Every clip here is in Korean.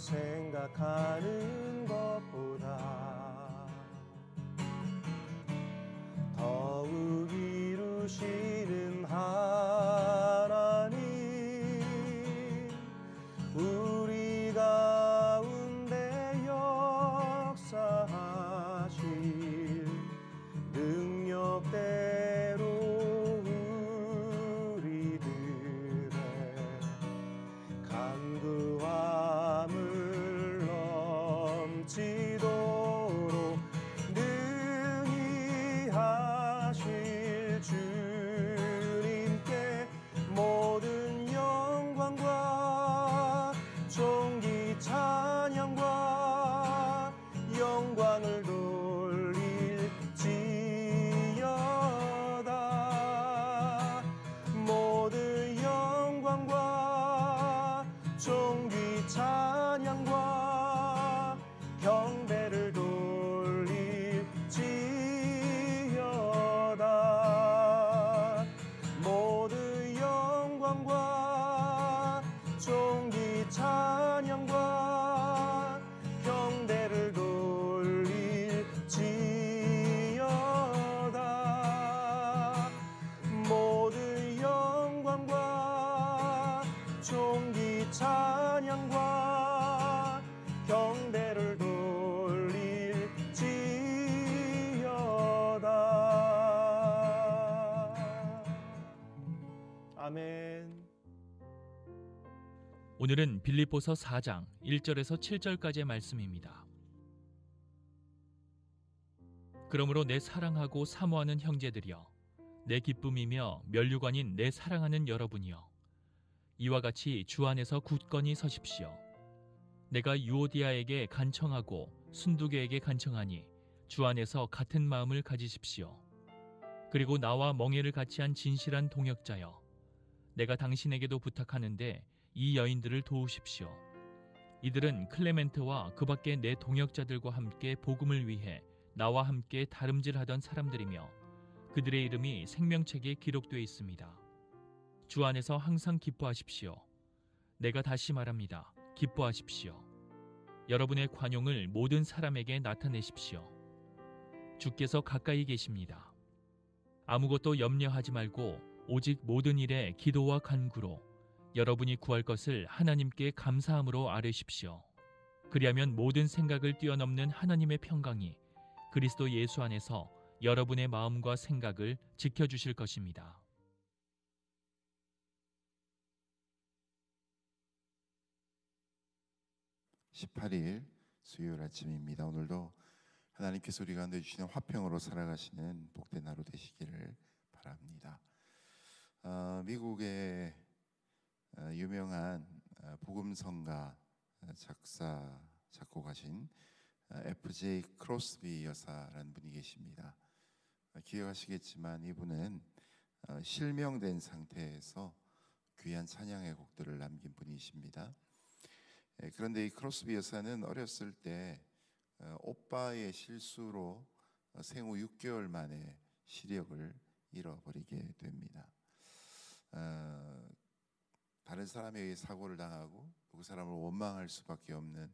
생각하는 것보다 더욱 이루시는 하나님, 우리 가운데 역사하실 능력대로 우리들의 간구함을 넘치도록 능히 하실 주님께 모든 영광과 존귀 찬양과 영광을 돌릴지어다. 모든 영광과 존귀 찬양과 경배를 돌릴지어다. 모든 영광과 존귀 찬양과 경배를 돌릴지어다. 모든 영광과 존귀 찬양과 경배를 돌릴지어다. 아멘. 오늘은 빌립보서 4장 1절에서 7절까지의 말씀입니다. 그러므로 내 사랑하고 사모하는 형제들이여, 내 기쁨이며 면류관인 내 사랑하는 여러분이여, 이와 같이 주 안에서 굳건히 서십시오. 내가 유오디아에게 간청하고 순두개에게 간청하니 주 안에서 같은 마음을 가지십시오. 그리고 나와 멍에를 같이 한 진실한 동역자여, 내가 당신에게도 부탁하는데 이 여인들을 도우십시오. 이들은 클레멘트와 그 밖에 내 동역자들과 함께 복음을 위해 나와 함께 다름질하던 사람들이며 그들의 이름이 생명책에 기록되어 있습니다. 주 안에서 항상 기뻐하십시오. 내가 다시 말합니다. 기뻐하십시오. 여러분의 관용을 모든 사람에게 나타내십시오. 주께서 가까이 계십니다. 아무것도 염려하지 말고 오직 모든 일에 기도와 간구로 여러분이 구할 것을 하나님께 감사함으로 아뢰십시오. 그리하면 모든 생각을 뛰어넘는 하나님의 평강이 그리스도 예수 안에서 여러분의 마음과 생각을 지켜주실 것입니다. (18일) 수요일 아침입니다. 오늘도 하나님께서 우리 가운데 주시는 화평으로 살아가시는 복된 하루 되시기를 바랍니다. 미국의 유명한 복음성가 작사 작곡하신 F.J. 크로스비 여사라는 분이 계십니다. 기억하시겠지만 이분은 실명된 상태에서 귀한 찬양의 곡들을 남긴 분이십니다. 그런데 이 크로스비 여사는 어렸을 때 오빠의 실수로 생후 6개월 만에 시력을 잃어버리게 됩니다. 다른 사람에 의해 사고를 당하고 그 사람을 원망할 수밖에 없는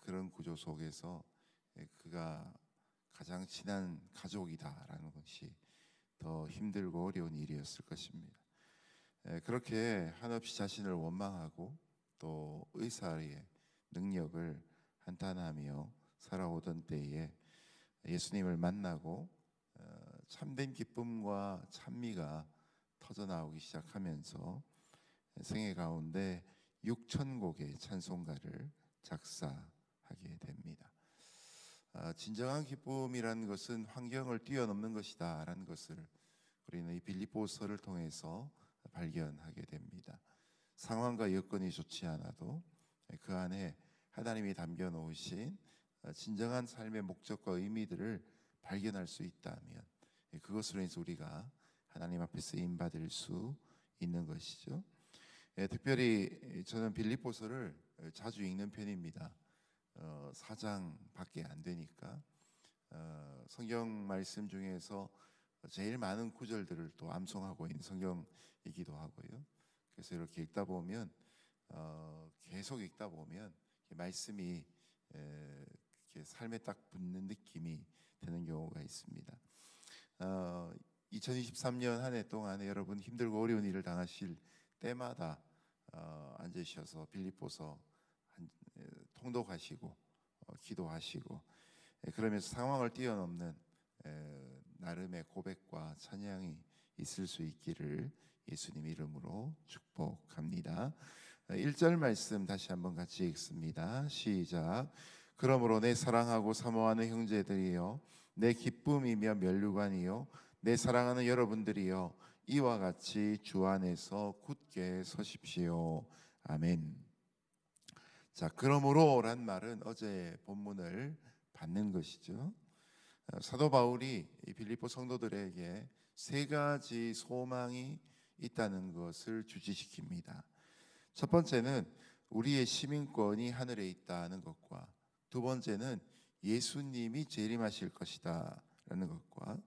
그런 구조 속에서 그가 가장 친한 가족이다라는 것이 더 힘들고 어려운 일이었을 것입니다. 그렇게 한없이 자신을 원망하고 또 의사의 능력을 한탄하며 살아오던 때에 예수님을 만나고 참된 기쁨과 찬미가 터져나오기 시작하면서 생애 가운데 6,000곡의 찬송가를 작사하게 됩니다. 진정한 기쁨이라는 것은 환경을 뛰어넘는 것이다 라는 것을 우리는 이 빌립보서를 통해서 발견하게 됩니다. 상황과 여건이 좋지 않아도 그 안에 하나님이 담겨 놓으신 진정한 삶의 목적과 의미들을 발견할 수 있다면 그것으로 인해서 우리가 하나님 앞에 쓰임받을 수 있는 것이죠. 특별히 저는 빌립보서를 자주 읽는 편입니다. 4장밖에 안 되니까 성경 말씀 중에서 제일 많은 구절들을 또 암송하고 있는 성경이기도 하고요. 그래서 이렇게 읽다 보면 계속 읽다 보면 말씀이 이렇게 삶에 딱 붙는 느낌이 드는 경우가 있습니다. 2023년 한 해 동안에 여러분 힘들고 어려운 일을 당하실 때마다 앉으셔서 빌립보서 통독하시고 기도하시고 그러면서 상황을 뛰어넘는 나름의 고백과 찬양이 있을 수 있기를 예수님 이름으로 축복합니다. 1절 말씀 다시 한번 같이 읽습니다. 시작. 그러므로 내 사랑하고 사모하는 형제들이여, 내 기쁨이며 면류관이요, 내 사랑하는 여러분들이여, 이와 같이 주 안에서 굳게 서십시오. 아멘. 자, 그러므로란 말은 어제 본문을 받는 것이죠. 사도 바울이 이 빌립보 성도들에게 세 가지 소망이 있다는 것을 주지시킵니다. 첫 번째는 우리의 시민권이 하늘에 있다는 것과, 두 번째는 예수님이 재림하실 것이다 라는 것과,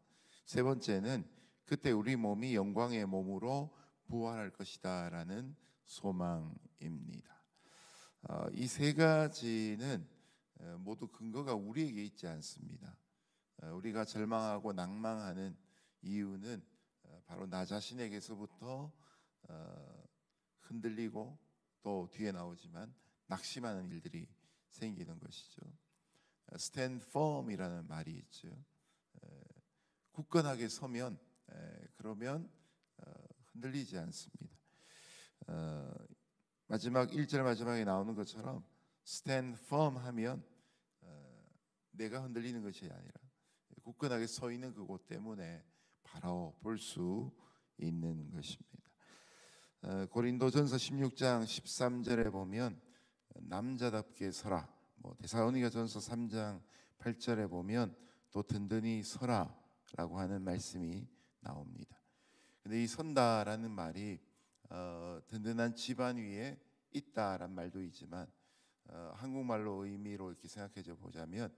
세 번째는 그때 우리 몸이 영광의 몸으로 부활할 것이다 라는 소망입니다. 이 세 가지는 모두 근거가 우리에게 있지 않습니다. 우리가 절망하고 낭망하는 이유는 바로 나 자신에게서부터 흔들리고 또 뒤에 나오지만 낙심하는 일들이 생기는 것이죠. Stand firm이라는 말이 있죠. 굳건하게 서면 그러면 흔들리지 않습니다. 마지막 1절 마지막에 나오는 것처럼 stand firm 하면 내가 흔들리는 것이 아니라 굳건하게 서 있는 그곳 때문에 바라볼 수 있는 것입니다. 고린도전서 16장 13절에 보면 남자답게 서라, 데살로니가전서 3장 8절에 보면 또 든든히 서라라고 하는 말씀이 나옵니다. 근데 이 선다라는 말이 든든한 집안 위에 있다란 말도 있지만 한국말로 의미로 이렇게 생각해 보자면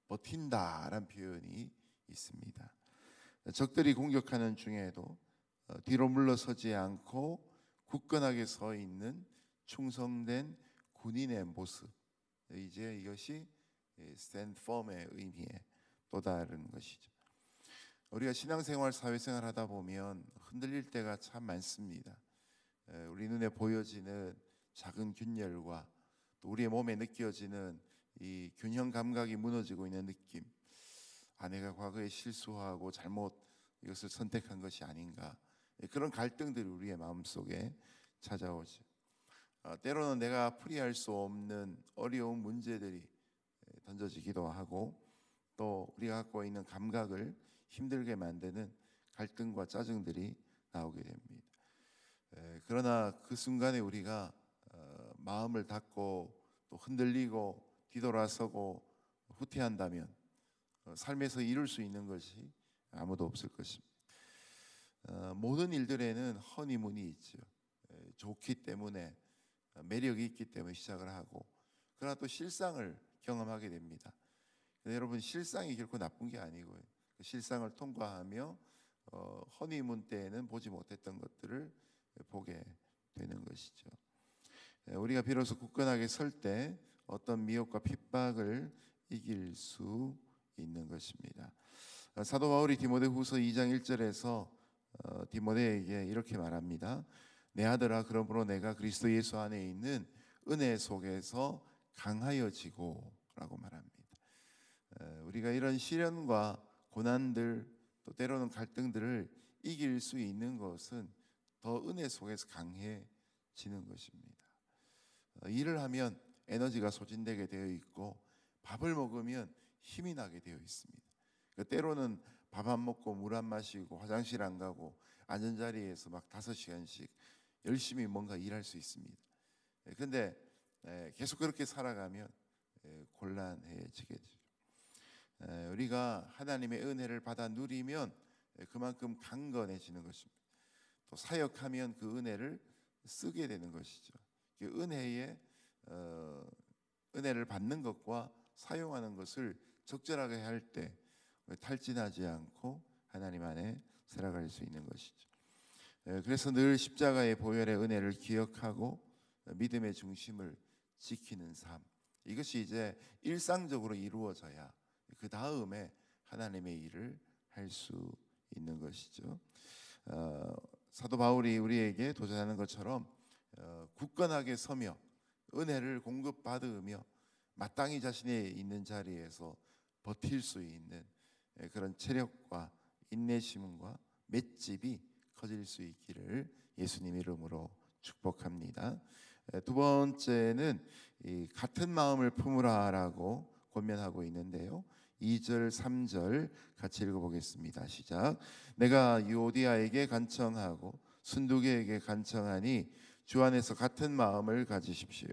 버틴다란 표현이 있습니다. 적들이 공격하는 중에도 뒤로 물러서지 않고 굳건하게 서 있는 충성된 군인의 모습, 이제 이것이 stand firm의 의미의 또 다른 것이죠. 우리가 신앙생활, 사회생활 하다 보면 흔들릴 때가 참 많습니다. 우리 눈에 보여지는 작은 균열과 또 우리의 몸에 느껴지는 이 균형 감각이 무너지고 있는 느낌, 내가 과거에 실수하고 잘못 이것을 선택한 것이 아닌가, 그런 갈등들이 우리의 마음속에 찾아오죠. 때로는 내가 풀이할 수 없는 어려운 문제들이 던져지기도 하고, 또 우리가 갖고 있는 감각을 힘들게 만드는 갈등과 짜증들이 나오게 됩니다. 그러나 그 순간에 우리가 마음을 닫고 또 흔들리고 뒤돌아서고 후퇴한다면 삶에서 이룰 수 있는 것이 아무도 없을 것입니다. 모든 일들에는 허니문이 있죠. 좋기 때문에, 매력이 있기 때문에 시작을 하고, 그러나 또 실상을 경험하게 됩니다. 여러분, 실상이 결코 나쁜 게 아니고요, 그 실상을 통과하며 허니문 때에는 보지 못했던 것들을 보게 되는 것이죠. 우리가 비로소 굳건하게 설 때 어떤 미혹과 핍박을 이길 수 있는 것입니다. 사도 바울이 디모데후서 2장 1절에서 디모데에게 이렇게 말합니다. 내 아들아, 그러므로 내가 그리스도 예수 안에 있는 은혜 속에서 강하여지고 라고 말합니다. 우리가 이런 시련과 고난들, 또 때로는 갈등들을 이길 수 있는 것은 더 은혜 속에서 강해지는 것입니다. 일을 하면 에너지가 소진되게 되어 있고, 밥을 먹으면 힘이 나게 되어 있습니다. 때로는 밥 안 먹고 물 안 마시고 화장실 안 가고 앉은 자리에서 막 5시간씩 열심히 뭔가 일할 수 있습니다. 그런데 계속 그렇게 살아가면 곤란해지게 되죠. 우리가 하나님의 은혜를 받아 누리면 그만큼 강건해지는 것입니다. 또 사역하면 그 은혜를 쓰게 되는 것이죠. 은혜를 받는 것과 사용하는 것을 적절하게 할 때 탈진하지 않고 하나님 안에 살아갈 수 있는 것이죠. 그래서 늘 십자가의 보혈의 은혜를 기억하고 믿음의 중심을 지키는 삶, 이것이 이제 일상적으로 이루어져야 그 다음에 하나님의 일을 할 수 있는 것이죠. 사도 바울이 우리에게 도전하는 것처럼 굳건하게 서며 은혜를 공급받으며 마땅히 자신의 있는 자리에서 버틸 수 있는 그런 체력과 인내심과 맷집이 커질 수 있기를 예수님 이름으로 축복합니다. 두 번째는 이 같은 마음을 품으라라고 권면하고 있는데요. 2절, 3절 같이 읽어보겠습니다. 시작. 내가 유오디아에게 간청하고 순두계에게 간청하니 주 안에서 같은 마음을 가지십시오.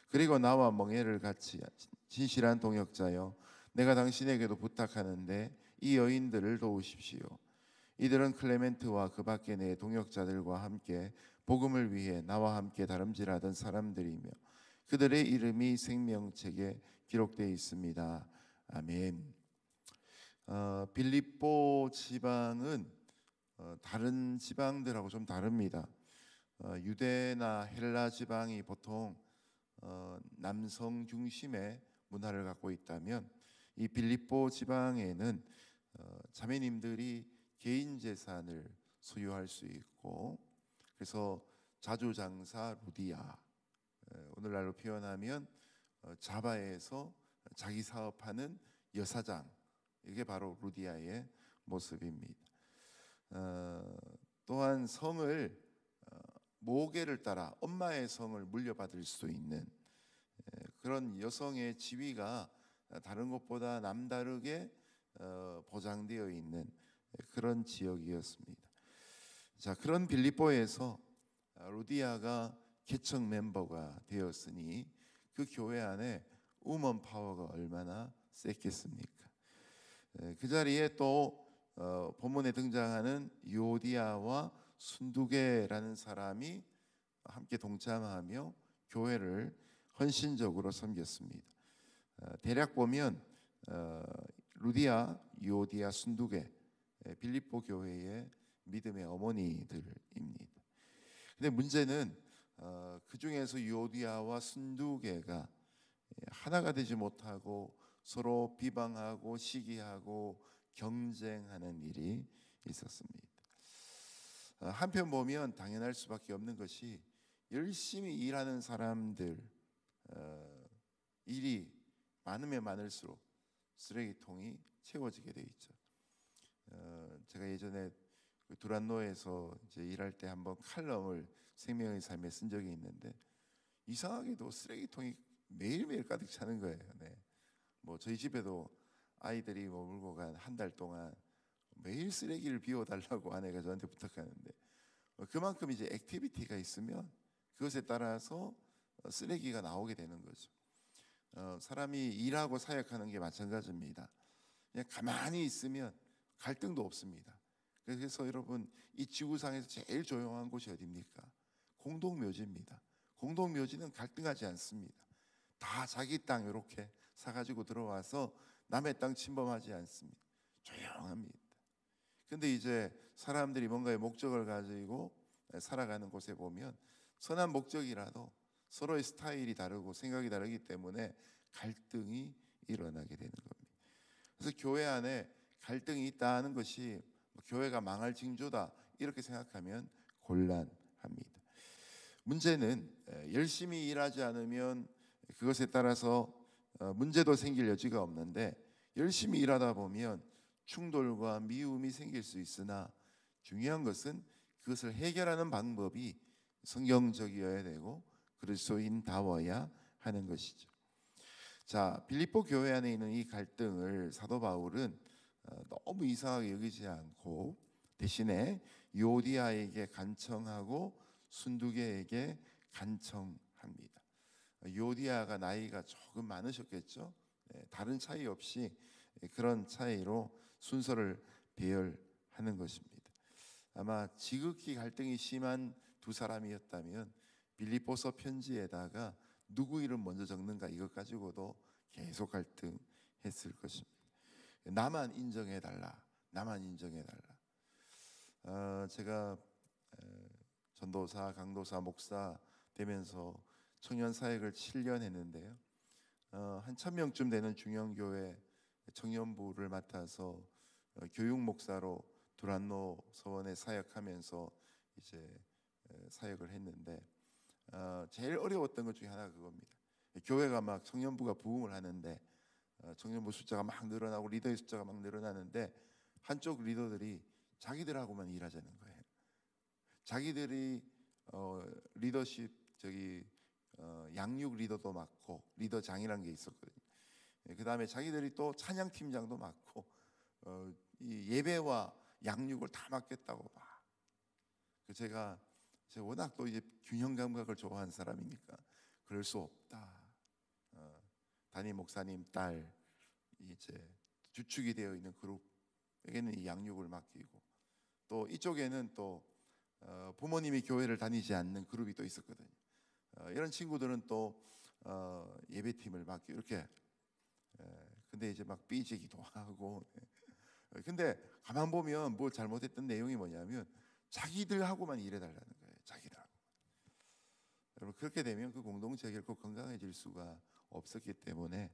그리고 나와 멍에를 같이 진실한 동역자여, 내가 당신에게도 부탁하는데 이 여인들을 도우십시오. 이들은 클레멘트와 그 밖에 내 동역자들과 함께 복음을 위해 나와 함께 다름질하던 사람들이며 그들의 이름이 생명책에 기록되어 있습니다. 아멘. 빌립보 지방은 다른 지방들하고 좀 다릅니다. 유대나 헬라 지방이 보통 남성 중심의 문화를 갖고 있다면 이 빌립보 지방에는 자매님들이 개인 재산을 소유할 수 있고, 그래서 자주장사 루디아, 오늘날로 표현하면 자바에서 자기 사업하는 여사장, 이게 바로 루디아의 모습입니다. 또한 성을 모계를 따라 엄마의 성을 물려받을 수 있는 그런 여성의 지위가 다른 곳보다 남다르게 보장되어 있는 그런 지역이었습니다. 자, 그런 빌립보에서 루디아가 개척 멤버가 되었으니 그 교회 안에 우먼 파워가 얼마나 셌겠습니까? 그 자리에 또 본문에 등장하는 유오디아와 순두계라는 사람이 함께 동참하며 교회를 헌신적으로 섬겼습니다. 대략 보면 루디아, 유오디아, 순두계, 빌립보 교회의 믿음의 어머니들입니다. 근데 문제는 그 중에서 유오디아와 순두계가 하나가 되지 못하고 서로 비방하고 시기하고 경쟁하는 일이 있었습니다. 한편 보면 당연할 수밖에 없는 것이 열심히 일하는 사람들 일이 많으면 많을수록 쓰레기통이 채워지게 돼 있죠. 제가 예전에 그 두란노에서 이제 일할 때 한번 칼럼을 생명의 삶에 쓴 적이 있는데 이상하게도 쓰레기통이 매일매일 가득 차는 거예요. 네. 뭐 저희 집에도 아이들이 뭐 물고 간 한 달 동안 매일 쓰레기를 비워달라고 아내가 저한테 부탁하는데 그만큼 이제 액티비티가 있으면 그것에 따라서 쓰레기가 나오게 되는 거죠. 사람이 일하고 사역하는 게 마찬가지입니다. 그냥 가만히 있으면 갈등도 없습니다. 그래서 여러분, 이 지구상에서 제일 조용한 곳이 어디입니까? 공동묘지입니다. 공동묘지는 갈등하지 않습니다. 다 자기 땅 이렇게 사가지고 들어와서 남의 땅 침범하지 않습니다. 조용합니다. 근데 이제 사람들이 뭔가의 목적을 가지고 살아가는 곳에 보면 선한 목적이라도 서로의 스타일이 다르고 생각이 다르기 때문에 갈등이 일어나게 되는 겁니다. 그래서 교회 안에 갈등이 있다는 것이 교회가 망할 징조다 이렇게 생각하면 곤란합니다. 문제는 열심히 일하지 않으면 그것에 따라서 문제도 생길 여지가 없는데 열심히 일하다 보면 충돌과 미움이 생길 수 있으나 중요한 것은 그것을 해결하는 방법이 성경적이어야 되고 그리스도인다워야 하는 것이죠. 자, 빌립보 교회 안에 있는 이 갈등을 사도 바울은 너무 이상하게 여기지 않고 대신에 유오디아에게 간청하고 순두계에게 간청합니다. 유오디아가 나이가 조금 많으셨겠죠. 다른 차이 없이 그런 차이로 순서를 배열하는 것입니다. 아마 지극히 갈등이 심한 두 사람이었다면 빌립보서 편지에다가 누구 이름 먼저 적는가 이것 가지고도 계속 갈등했을 것입니다. 나만 인정해달라, 나만 인정해달라. 제가 전도사, 강도사, 목사 되면서 청년 사역을 7년 했는데요. 한 1,000명쯤 되는 중형교회 청년부를 맡아서 교육 목사로 두란노 서원에 사역하면서 이제 사역을 했는데 제일 어려웠던 것 중에 하나가 그겁니다. 교회가 막 청년부가 부흥을 하는데 청년부 숫자가 막 늘어나고 리더의 숫자가 막 늘어나는데 한쪽 리더들이 자기들하고만 일하자는 거예요. 자기들이 리더십 양육 리더도 맡고 리더장이라는 게 있었거든요. 그 다음에 자기들이 또 찬양팀장도 맡고 이 예배와 양육을 다 맡겠다고 막. 제가 워낙 또 이제 균형 감각을 좋아하는 사람이니까 그럴 수 없다. 담임 목사님 딸 이제 주축이 되어 있는 그룹에게는 이 양육을 맡기고 또 이쪽에는 또 부모님이 교회를 다니지 않는 그룹이 또 있었거든요. 이런 친구들은 또 예배팀을 맡기고 이렇게. 근데 이제 막 삐지기도 하고. 근데 가만 보면 뭘 잘못했던 내용이 뭐냐면 자기들하고만 일해달라는 거예요. 자기들하고. 여러분 그렇게 되면 그 공동체가 결코 건강해질 수가 없었기 때문에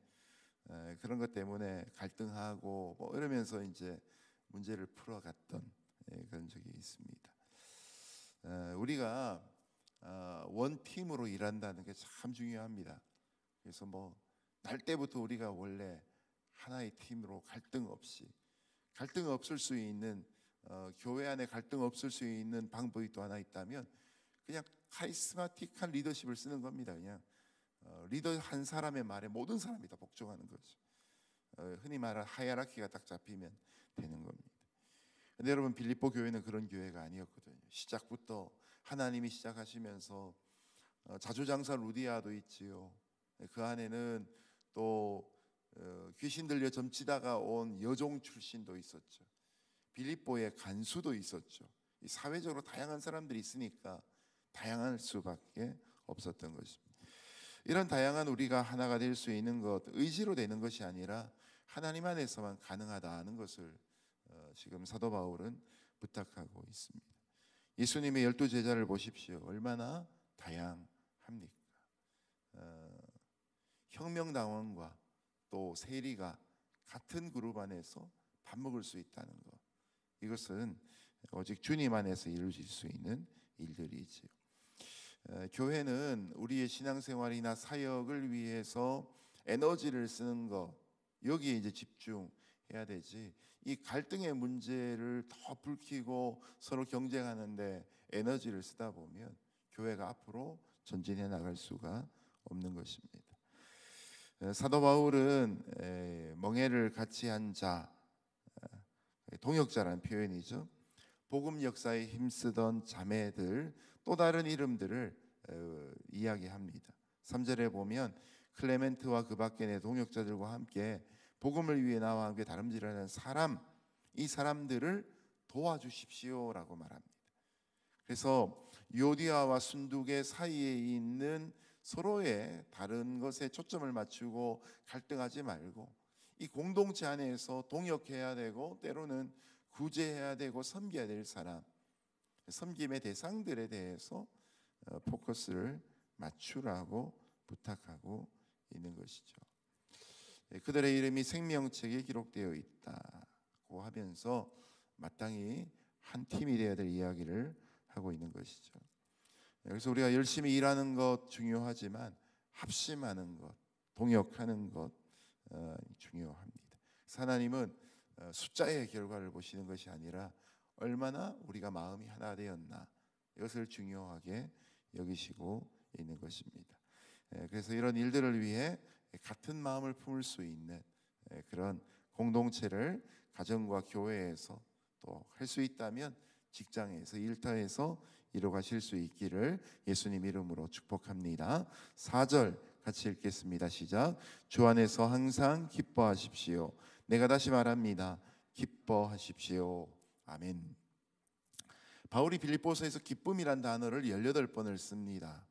그런 것 때문에 갈등하고 뭐 이러면서 이제 문제를 풀어갔던 그런 적이 있습니다. 우리가 원팀으로 일한다는 게 참 중요합니다. 그래서 뭐 날 때부터 우리가 원래 하나의 팀으로 갈등 없을 수 있는 교회 안에 갈등 없을 수 있는 방법이 또 하나 있다면 그냥 카리스마틱한 리더십을 쓰는 겁니다. 그냥 리더 한 사람의 말에 모든 사람이 다 복종하는 거죠. 흔히 말하는 하이라키가 딱 잡히면 되는 겁니다. 근데 여러분 빌립보 교회는 그런 교회가 아니었거든요. 시작부터 하나님이 시작하시면서 자주장사 루디아도 있지요. 그 안에는 또 귀신 들려 점치다가 온 여종 출신도 있었죠. 빌립보의 간수도 있었죠. 사회적으로 다양한 사람들이 있으니까 다양할 수밖에 없었던 것입니다. 이런 다양한 우리가 하나가 될 수 있는 것, 의지로 되는 것이 아니라 하나님 안에서만 가능하다는 것을 지금 사도 바울은 부탁하고 있습니다. 예수님의 12 제자를 보십시오. 얼마나 다양합니까? 혁명당원과 또 세리가 같은 그룹 안에서 밥 먹을 수 있다는 것, 이것은 오직 주님 안에서 이루어질 수 있는 일들이지요. 교회는 우리의 신앙생활이나 사역을 위해서 에너지를 쓰는 것, 여기에 이제 집중해야 되지, 이 갈등의 문제를 더 불키고 서로 경쟁하는데 에너지를 쓰다 보면 교회가 앞으로 전진해 나갈 수가 없는 것입니다. 사도 바울은 멍에를 같이 한 자, 동역자라는 표현이죠. 복음 역사에 힘쓰던 자매들 또 다른 이름들을 이야기합니다. 3절에 보면 클레멘트와 그 밖에 내 동역자들과 함께 복음을 위해 나와 함께 다름질하는 사람, 이 사람들을 도와주십시오라고 말합니다. 그래서 요디아와 순두계 사이에 있는 서로의 다른 것에 초점을 맞추고 갈등하지 말고 이 공동체 안에서 동역해야 되고 때로는 구제해야 되고 섬겨야 될 사람, 섬김의 대상들에 대해서 포커스를 맞추라고 부탁하고 있는 것이죠. 그들의 이름이 생명책에 기록되어 있다고 하면서 마땅히 한 팀이 되어야 될 이야기를 하고 있는 것이죠. 그래서 우리가 열심히 일하는 것 중요하지만 합심하는 것, 동역하는 것 중요합니다. 하나님은 숫자의 결과를 보시는 것이 아니라 얼마나 우리가 마음이 하나 되었나, 이것을 중요하게 여기시고 있는 것입니다. 그래서 이런 일들을 위해 같은 마음을 품을 수 있는 그런 공동체를 가정과 교회에서 또 할 수 있다면 직장에서, 일터에서 이루어가실 수 있기를 예수님 이름으로 축복합니다. 4절 같이 읽겠습니다. 시작. 주 안에서 항상 기뻐하십시오. 내가 다시 말합니다. 기뻐하십시오. 아멘. 바울이 빌립보서에서 기쁨이란 단어를 18번을 씁니다.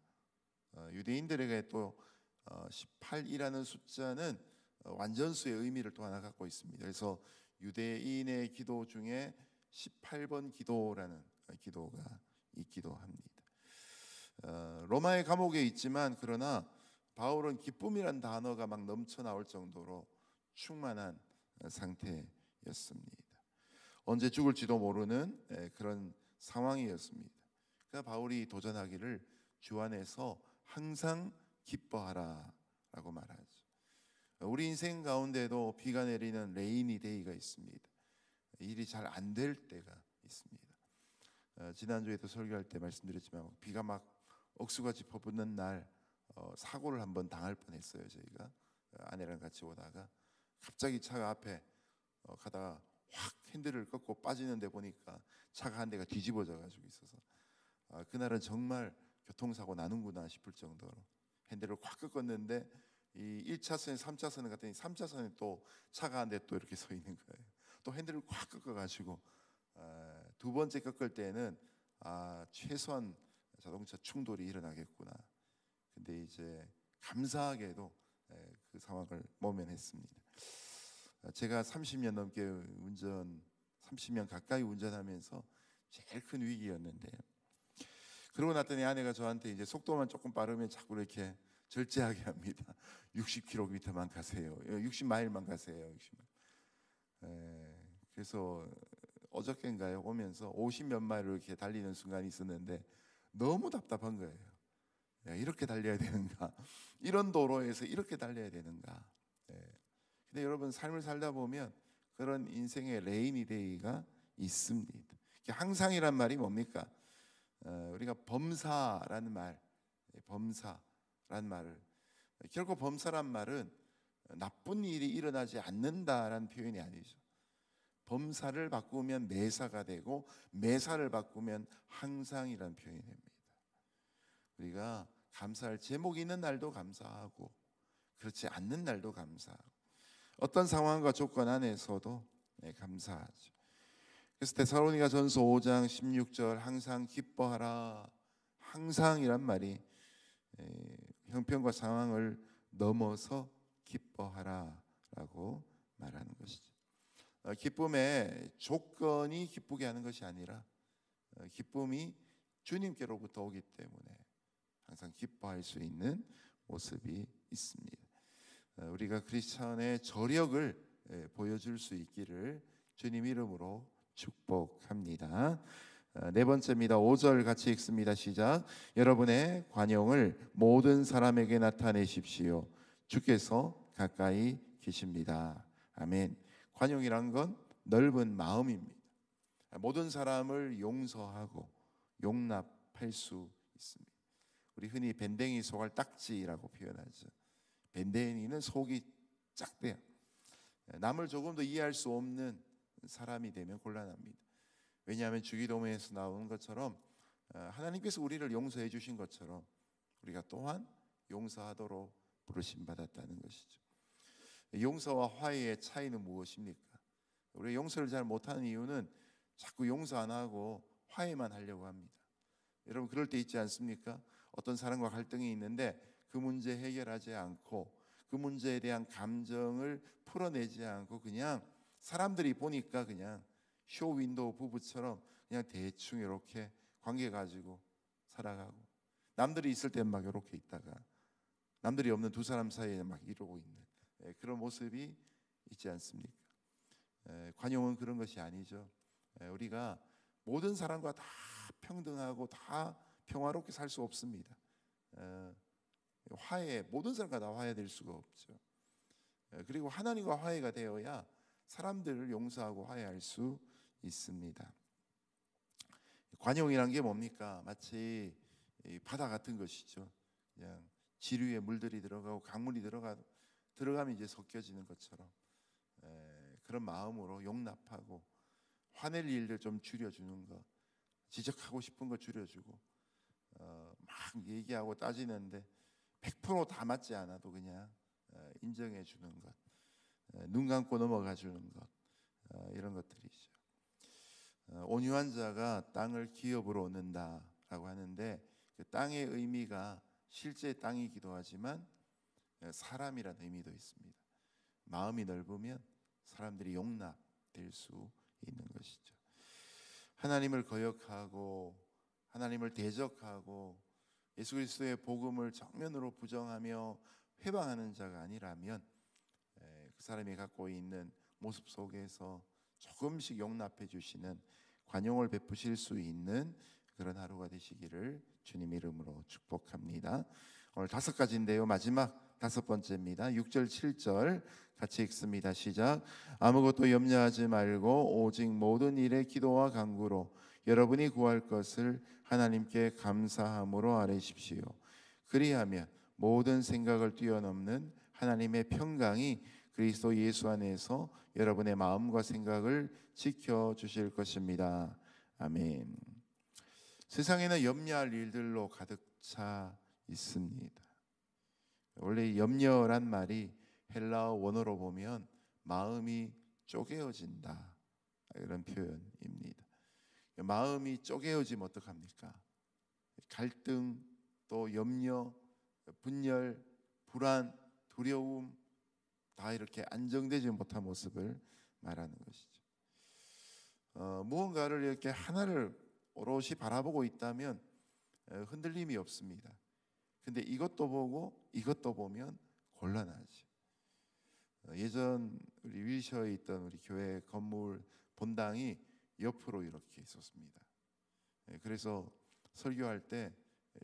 유대인들에게 또 18이라는 숫자는 완전수의 의미를 또 하나 갖고 있습니다. 그래서 유대인의 기도 중에 18번 기도라는 기도가 있기도 합니다. 로마의 감옥에 있지만 그러나 바울은 기쁨이란 단어가 막 넘쳐 나올 정도로 충만한 상태였습니다. 언제 죽을지도 모르는 그런 상황이었습니다. 그러니까 바울이 도전하기를 주 안에서 항상 기뻐하라라고 말하죠. 우리 인생 가운데도 비가 내리는 레이니 데이가 있습니다. 일이 잘 안 될 때가 있습니다. 지난주에도 설교할 때 말씀드렸지만 비가 막 억수같이 퍼붓는 날 사고를 한번 당할 뻔했어요. 저희가 아내랑 같이 오다가 갑자기 차가 앞에 가다가 확 핸들을 꺾고 빠지는데 보니까 차가 한 대가 뒤집어져 가지고 있어서 그날은 정말 교통사고 나는구나 싶을 정도로 핸들을 확 꺾었는데 이 1차선에 3차선을 갔더니 3차선에 또 차가 한 대 또 이렇게 서 있는 거예요. 또 핸들을 확 꺾어 가지고 두 번째 꺾을 때는 최소한 자동차 충돌이 일어나겠구나. 근데 이제 감사하게도 그 상황을 모면했습니다. 제가 30년 넘게 30년 가까이 운전하면서 제일 큰 위기였는데요. 그러고 났더니 아내가 저한테 이제 속도만 조금 빠르면 자꾸 이렇게 절제하게 합니다. 60km만 가세요. 60마일만 가세요. 60마일. 그래서 어저께인가요? 오면서 50몇 마일을 이렇게 달리는 순간이 있었는데 너무 답답한 거예요. 야, 이렇게 달려야 되는가? 이런 도로에서 이렇게 달려야 되는가? 근데 여러분 삶을 살다 보면 그런 인생의 레이니 데이가 있습니다. 항상이란 말이 뭡니까? 우리가 범사라는 말을 결코 범사란 말은 나쁜 일이 일어나지 않는다라는 표현이 아니죠. 범사를 바꾸면 매사가 되고 매사를 바꾸면 항상이라는 표현이 됩니다. 우리가 감사할 제목이 있는 날도 감사하고 그렇지 않는 날도 감사하고 어떤 상황과 조건 안에서도 감사하죠. 그래서 데살로니가전서 5장 16절 항상 기뻐하라. 항상이란 말이 형편과 상황을 넘어서 기뻐하라라고 말하는 것이죠. 기쁨의 조건이 기쁘게 하는 것이 아니라 기쁨이 주님께로부터 오기 때문에 항상 기뻐할 수 있는 모습이 있습니다. 우리가 크리스천의 저력을 보여줄 수 있기를 주님 이름으로 축복합니다. 네 번째입니다. 5절 같이 읽습니다. 시작. 여러분의 관용을 모든 사람에게 나타내십시오. 주께서 가까이 계십니다. 아멘. 관용이란 건 넓은 마음입니다. 모든 사람을 용서하고 용납할 수 있습니다. 우리 흔히 밴댕이 속알 딱지라고 표현하죠. 밴댕이는 속이 작대요. 남을 조금 더 이해할 수 없는 사람이 되면 곤란합니다. 왜냐하면 주기도문에서 나오는 것처럼 하나님께서 우리를 용서해 주신 것처럼 우리가 또한 용서하도록 부르심 받았다는 것이죠. 용서와 화해의 차이는 무엇입니까? 우리가 용서를 잘 못하는 이유는 자꾸 용서 안 하고 화해만 하려고 합니다. 여러분 그럴 때 있지 않습니까? 어떤 사람과 갈등이 있는데 그 문제 해결하지 않고 그 문제에 대한 감정을 풀어내지 않고 그냥 사람들이 보니까 그냥 쇼윈도우 부부처럼 그냥 대충 이렇게 관계 가지고 살아가고 남들이 있을 때는 막 이렇게 있다가 남들이 없는 두 사람 사이에 막 이러고 있는 그런 모습이 있지 않습니까? 관용은 그런 것이 아니죠. 우리가 모든 사람과 다 평등하고 다 평화롭게 살 수 없습니다. 화해, 모든 사람과 다 화해될 수가 없죠. 그리고 하나님과 화해가 되어야 사람들을 용서하고 화해할 수 있습니다. 관용이란 게 뭡니까? 마치 바다 같은 것이죠. 그냥 지류에 물들이 들어가고 강물이 들어가면 이제 섞여지는 것처럼 그런 마음으로 용납하고 화낼 일들 좀 줄여주는 것, 지적하고 싶은 거 줄여주고 막 얘기하고 따지는데 100%다 맞지 않아도 그냥 인정해 주는 것, 눈 감고 넘어가 주는 것, 이런 것들이죠. 온유한 자가 땅을 기업으로 얻는다라고 하는데 그 땅의 의미가 실제 땅이기도 하지만 사람이라는 의미도 있습니다. 마음이 넓으면 사람들이 용납될 수 있는 것이죠. 하나님을 거역하고 하나님을 대적하고 예수 그리스도의 복음을 정면으로 부정하며 회방하는 자가 아니라면 그 사람이 갖고 있는 모습 속에서 조금씩 용납해 주시는 관용을 베푸실 수 있는 그런 하루가 되시기를 주님 이름으로 축복합니다. 오늘 5가지인데요. 마지막 5번째입니다. 6절 7절 같이 읽습니다. 시작. 아무것도 염려하지 말고 오직 모든 일에 기도와 간구로 여러분이 구할 것을 하나님께 감사함으로 아뢰십시오. 그리하면 모든 생각을 뛰어넘는 하나님의 평강이 그리스도 예수 안에서 여러분의 마음과 생각을 지켜주실 것입니다. 아멘. 세상에는 염려할 일들로 가득 차 있습니다. 원래 염려란 말이 헬라어 원어로 보면 마음이 쪼개어진다, 이런 표현입니다. 마음이 쪼개어지면 어떡합니까? 갈등, 또 염려, 분열, 불안, 두려움, 다 이렇게 안정되지 못한 모습을 말하는 것이죠. 무언가를 이렇게 하나를 오롯이 바라보고 있다면 흔들림이 없습니다. 근데 이것도 보고 이것도 보면 곤란하죠. 예전 우리 윌셔에 있던 우리 교회 건물 본당이 옆으로 이렇게 있었습니다. 그래서 설교할 때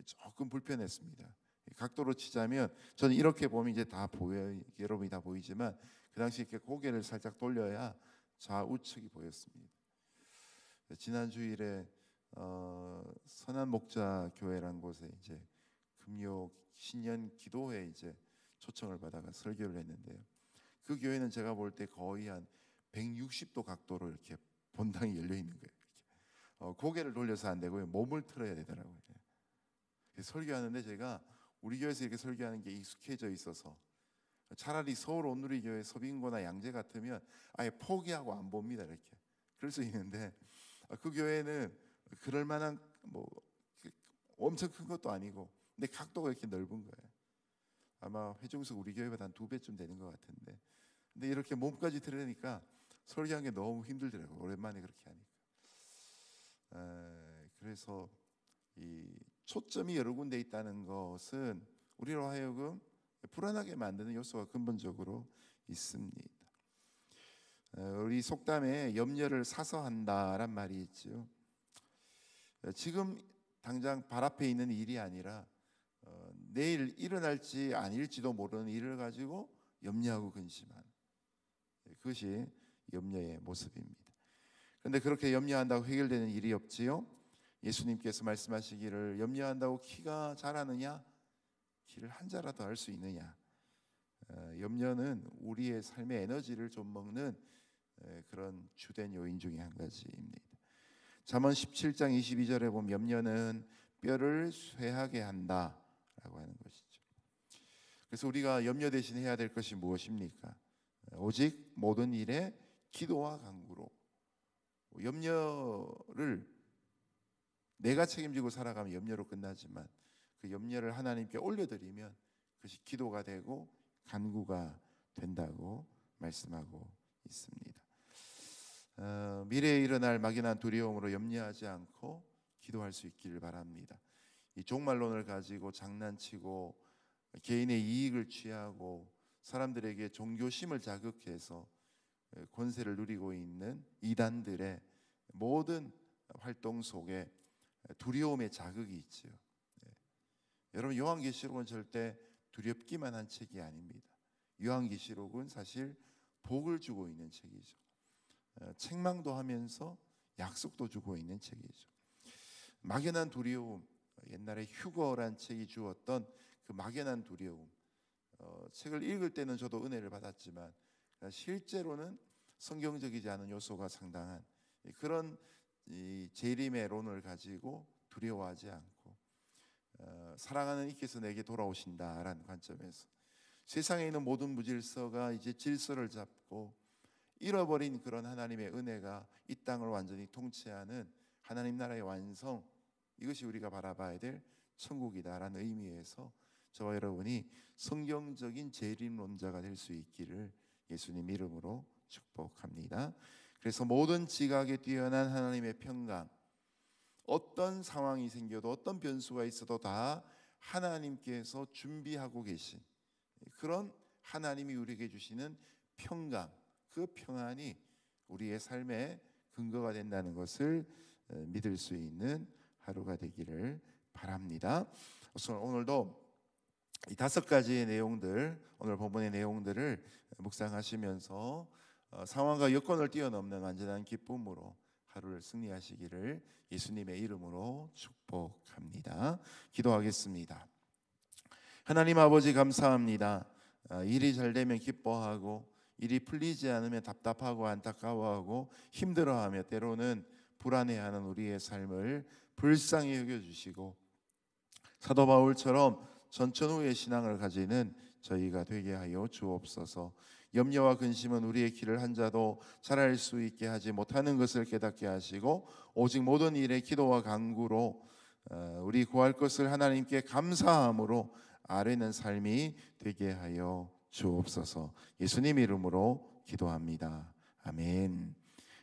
조금 불편했습니다. 각도로 치자면 저는 이렇게 보면 이제 다 보여요. 여러분이 다 보이지만 그 당시 이렇게 고개를 살짝 돌려야 좌우측이 보였습니다. 지난 주일에 선한 목자 교회라는 곳에 이제 금요 신년 기도회 이제 초청을 받아가 설교를 했는데요. 그 교회는 제가 볼 때 거의 한 160도 각도로 이렇게 본당이 열려 있는 거예요. 고개를 돌려서 안 되고요, 몸을 틀어야 되더라고요. 설교하는데 제가 우리 교회에서 이렇게 설교하는 게 익숙해져 있어서 차라리 서울 온누리교회 서빙고나 양재 같으면 아예 포기하고 안 봅니다. 이렇게 그럴 수 있는데 그 교회는 그럴 만한 뭐 엄청 큰 것도 아니고 근데 각도가 이렇게 넓은 거예요. 아마 회중석 우리 교회보다 한 2배쯤 되는 것 같은데 근데 이렇게 몸까지 드러내니까 설교하는 게 너무 힘들더라고요. 오랜만에 그렇게 하니까. 그래서 이 초점이 여러 군데 있다는 것은 우리로 하여금 불안하게 만드는 요소가 근본적으로 있습니다. 우리 속담에 염려를 사서 한다란 말이 있죠. 지금 당장 발 앞에 있는 일이 아니라 내일 일어날지 아닐지도 모르는 일을 가지고 염려하고 근심하는, 그것이 염려의 모습입니다. 그런데 그렇게 염려한다고 해결되는 일이 없지요. 예수님께서 말씀하시기를 염려한다고 키가 자라느냐, 키를 한 자라도 할 수 있느냐. 염려는 우리의 삶의 에너지를 좀 먹는 그런 주된 요인 중에 한 가지입니다. 잠언 17장 22절에 보면 염려는 뼈를 쇠하게 한다라고 하는 것이죠. 그래서 우리가 염려 대신 해야 될 것이 무엇입니까? 오직 모든 일에 기도와 간구로. 염려를 내가 책임지고 살아가면 염려로 끝나지만 그 염려를 하나님께 올려드리면 그것이 기도가 되고 간구가 된다고 말씀하고 있습니다. 미래에 일어날 막연한 두려움으로 염려하지 않고 기도할 수 있기를 바랍니다. 이 종말론을 가지고 장난치고 개인의 이익을 취하고 사람들에게 종교심을 자극해서 권세를 누리고 있는 이단들의 모든 활동 속에 두려움의 자극이 있죠. 여러분, 요한계시록은 절대 두렵기만 한 책이 아닙니다. 요한계시록은 사실 복을 주고 있는 책이죠. 책망도 하면서 약속도 주고 있는 책이죠. 막연한 두려움, 옛날에 휴거란 책이 주었던 그 막연한 두려움, 책을 읽을 때는 저도 은혜를 받았지만 실제로는 성경적이지 않은 요소가 상당한 그런 이 재림의 론을 가지고 두려워하지 않고 사랑하는 이께서 내게 돌아오신다라는 관점에서 세상에 있는 모든 무질서가 이제 질서를 잡고 잃어버린 그런 하나님의 은혜가 이 땅을 완전히 통치하는 하나님 나라의 완성, 이것이 우리가 바라봐야 될 천국이다라는 의미에서 저와 여러분이 성경적인 재림론자가 될 수 있기를 예수님 이름으로 축복합니다. 그래서 모든 지각에 뛰어난 하나님의 평강, 어떤 상황이 생겨도 어떤 변수가 있어도 다 하나님께서 준비하고 계신 그런 하나님이 우리에게 주시는 평강, 그 평안이 우리의 삶의 근거가 된다는 것을 믿을 수 있는 하루가 되기를 바랍니다. 오늘도 이 5가지의 내용들, 오늘 본문의 내용들을 묵상하시면서 상황과 여건을 뛰어넘는 완전한 기쁨으로 하루를 승리하시기를 예수님의 이름으로 축복합니다. 기도하겠습니다. 하나님 아버지 감사합니다. 일이 잘 되면 기뻐하고 일이 풀리지 않으면 답답하고 안타까워하고 힘들어하며 때로는 불안해하는 우리의 삶을 불쌍히 여겨주시고 사도 바울처럼 전천후의 신앙을 가지는 저희가 되게 하여 주옵소서. 염려와 근심은 우리의 길을 한 자도 잘할 수 있게 하지 못하는 것을 깨닫게 하시고 오직 모든 일에 기도와 간구로 우리 구할 것을 하나님께 감사함으로 아뢰는 삶이 되게 하여 주옵소서. 예수님 이름으로 기도합니다. 아멘.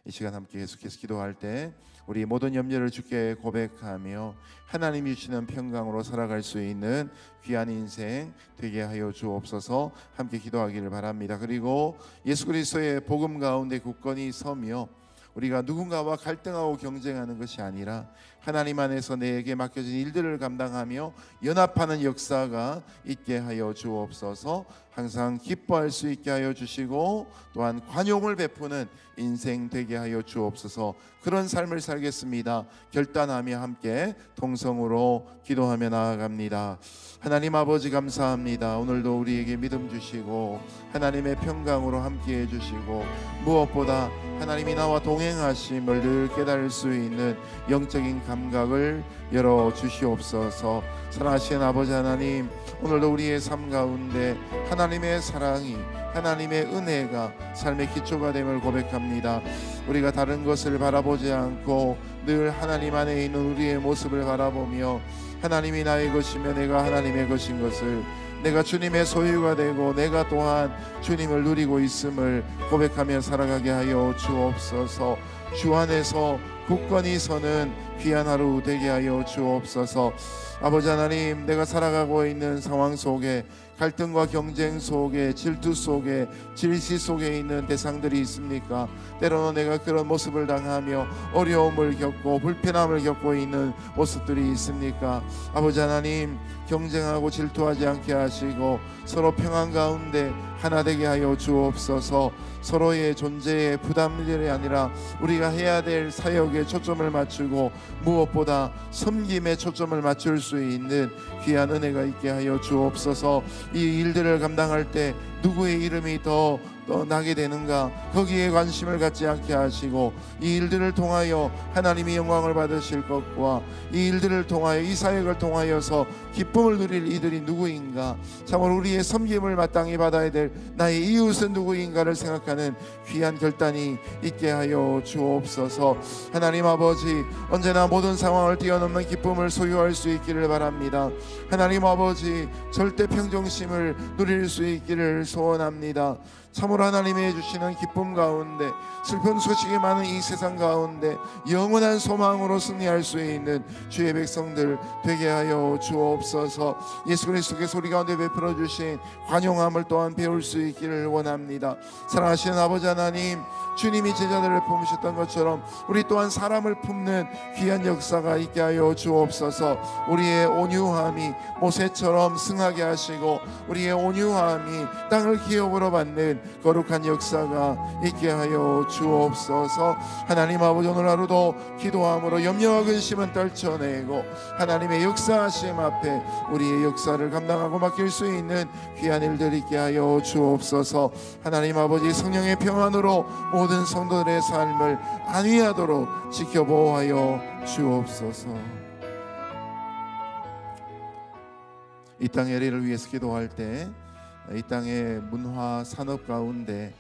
이 시간 함께 계속해서 기도할 때 우리 모든 염려를 주께 고백하며 하나님이 주시는 평강으로 살아갈 수 있는 귀한 인생 되게 하여 주옵소서. 함께 기도하기를 바랍니다. 그리고 예수 그리스도의 복음 가운데 굳건히 서며 우리가 누군가와 갈등하고 경쟁하는 것이 아니라 하나님 안에서 내게 맡겨진 일들을 감당하며 연합하는 역사가 있게 하여 주옵소서. 항상 기뻐할 수 있게 하여 주시고 또한 관용을 베푸는 인생 되게 하여 주옵소서. 그런 삶을 살겠습니다. 결단하며 함께 동성으로 기도하며 나아갑니다. 하나님 아버지 감사합니다. 오늘도 우리에게 믿음 주시고 하나님의 평강으로 함께해 주시고 무엇보다 하나님이 나와 동행하심을 늘 깨달을 수 있는 영적인 감각을 열어 주시옵소서. 사랑하시는 아버지 하나님, 오늘도 우리의 삶 가운데 하나님의 사랑이, 하나님의 은혜가 삶의 기초가 됨을 고백합니다. 우리가 다른 것을 바라보지 않고 늘 하나님 안에 있는 우리의 모습을 바라보며 하나님이 나의 것이며 내가 하나님의 것인 것을, 내가 주님의 소유가 되고 내가 또한 주님을 누리고 있음을 고백하며 살아가게 하여 주옵소서. 주 안에서 굳건히 서는 귀한 하루 되게 하여 주옵소서. 아버지 하나님, 내가 살아가고 있는 상황 속에 갈등과 경쟁 속에 질투 속에 질시 속에 있는 대상들이 있습니까? 때로는 내가 그런 모습을 당하며 어려움을 겪고 불편함을 겪고 있는 모습들이 있습니까? 아버지 하나님, 경쟁하고 질투하지 않게 하시고 서로 평안 가운데 하나 되게 하여 주옵소서. 서로의 존재에 부담들이 아니라 우리가 해야 될 사역에 초점을 맞추고 무엇보다 섬김에 초점을 맞출 수 있는 귀한 은혜가 있게 하여 주옵소서. 이 일들을 감당할 때 누구의 이름이 더 나게 되는가, 거기에 관심을 갖지 않게 하시고 이 일들을 통하여 하나님이 영광을 받으실 것과 이 일들을 통하여 이 사역을 통하여서 기쁨을 누릴 이들이 누구인가, 참으로 우리의 섬김을 마땅히 받아야 될 나의 이웃은 누구인가를 생각하는 귀한 결단이 있게 하여 주옵소서. 하나님 아버지, 언제나 모든 상황을 뛰어넘는 기쁨을 소유할 수 있기를 바랍니다. 하나님 아버지, 절대 평정심을 누릴 수 있기를 소원합니다. 참으로 하나님이 해주시는 기쁨 가운데 슬픈 소식이 많은 이 세상 가운데 영원한 소망으로 승리할 수 있는 주의 백성들 되게 하여 주옵소서. 예수 그리스도께서 우리 가운데 베풀어 주신 관용함을 또한 배울 수 있기를 원합니다. 사랑하시는 아버지 하나님, 주님이 제자들을 품으셨던 것처럼 우리 또한 사람을 품는 귀한 역사가 있게 하여 주옵소서. 우리의 온유함이 모세처럼 승하게 하시고 우리의 온유함이 땅을 기업으로 받는 거룩한 역사가 있게 하여 주옵소서. 하나님 아버지, 오늘 하루도 기도함으로 염려와 근심은 떨쳐내고 하나님의 역사하심 앞에 우리의 역사를 감당하고 맡길 수 있는 귀한 일들 있게 하여 주옵소서. 하나님 아버지, 성령의 평안으로 모든 성도들의 삶을 안위하도록 지켜보호하여 주옵소서. 이 땅의 의를 위해서 기도할 때 이 땅의 문화 산업 가운데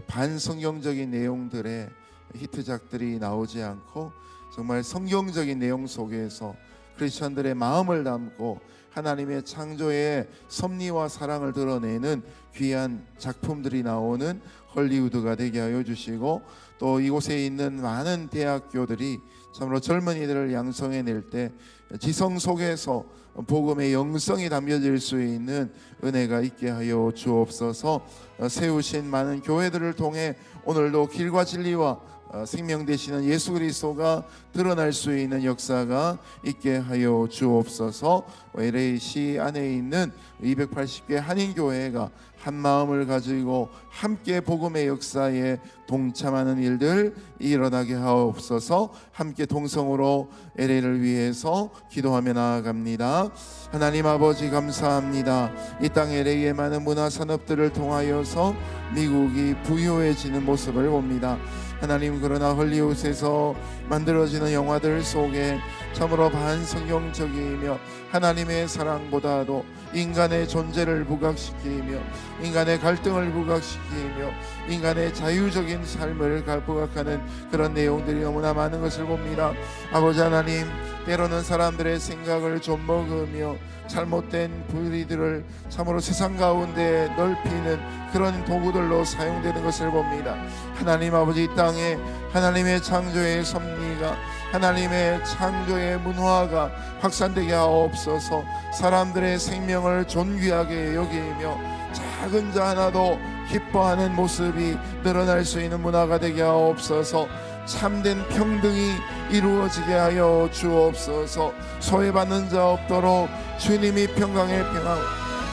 반성경적인 내용들의 히트작들이 나오지 않고 정말 성경적인 내용 속에서 크리스천들의 마음을 담고 하나님의 창조의 섭리와 사랑을 드러내는 귀한 작품들이 나오는 헐리우드가 되게 하여 주시고, 또 이곳에 있는 많은 대학교들이 참으로 젊은이들을 양성해낼 때 지성 속에서 복음의 영성이 담겨질 수 있는 은혜가 있게 하여 주옵소서. 세우신 많은 교회들을 통해 오늘도 길과 진리와 생명 되시는 예수 그리스도가 드러날 수 있는 역사가 있게 하여 주옵소서. LA시 안에 있는 280개 한인교회가 한 마음을 가지고 함께 복음의 역사에 동참하는 일들 일어나게 하옵소서. 함께 동성으로 LA를 위해서 기도하며 나아갑니다. 하나님 아버지 감사합니다. 이 땅 LA의 많은 문화산업들을 통하여서 미국이 부유해지는 모습을 봅니다. 하나님, 그러나 헐리우드에서 만들어지는 영화들 속에 참으로 반성경적이며 하나님의 사랑보다도 인간의 존재를 부각시키며 인간의 갈등을 부각시키며 인간의 자유적인 삶을 부각하는 그런 내용들이 너무나 많은 것을 봅니다. 아버지 하나님, 때로는 사람들의 생각을 좀 먹으며 잘못된 불의들을 참으로 세상 가운데 넓히는 그런 도구들로 사용되는 것을 봅니다. 하나님 아버지, 이 땅에 하나님의 창조의 섭리가, 하나님의 창조의 문화가 확산되게 하옵소서. 사람들의 생명을 존귀하게 여기며 작은 자 하나도 기뻐하는 모습이 늘어날 수 있는 문화가 되게 하옵소서. 참된 평등이 이루어지게 하여 주옵소서. 소외받는 자 없도록 주님이 평강의 평화,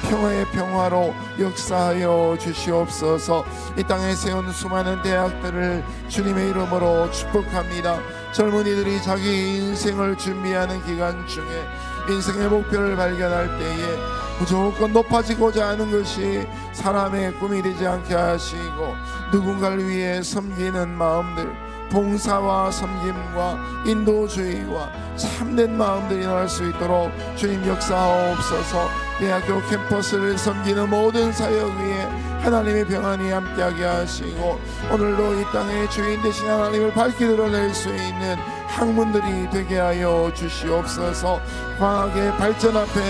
평화의 평화로 역사하여 주시옵소서. 이 땅에 세운 수많은 대학들을 주님의 이름으로 축복합니다. 젊은이들이 자기 인생을 준비하는 기간 중에 인생의 목표를 발견할 때에 무조건 높아지고자 하는 것이 사람의 꿈이 되지 않게 하시고, 누군가를 위해 섬기는 마음들, 봉사와 섬김과 인도주의와 참된 마음들이 일어날 수 있도록 주님 역사하옵소서. 대학교 캠퍼스를 섬기는 모든 사역 위에 하나님의 평안이 함께하게 하시고, 오늘도 이 땅의 주인 되신 하나님을 밝히 드러낼 수 있는 학문들이 되게 하여 주시옵소서. 과학의 발전 앞에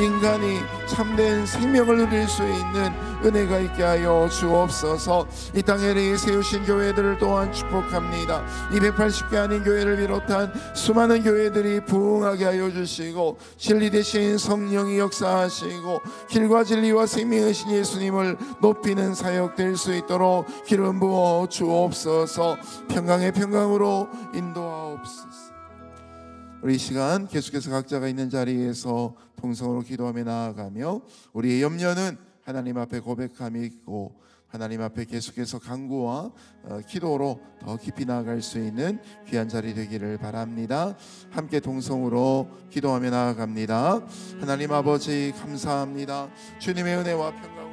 인간이 참된 생명을 누릴 수 있는 은혜가 있게 하여 주옵소서. 이 땅에 세우신 교회들을 또한 축복합니다. 280개 아닌 교회를 비롯한 수많은 교회들이 부흥하게 하여 주시고, 진리 되신 성령이 역사하시고 길과 진리와 생명이신 예수님을 높이는 사역 될 수 있도록 기름 부어 주옵소서. 평강의 평강으로 인도하옵소서. 우리 이 시간 계속해서 각자가 있는 자리에서 동성으로 기도하며 나아가며, 우리의 염려는 하나님 앞에 고백함이 있고 하나님 앞에 계속해서 간구와 기도로 더 깊이 나아갈 수 있는 귀한 자리 되기를 바랍니다. 함께 동성으로 기도하며 나아갑니다. 하나님 아버지 감사합니다. 주님의 은혜와 평강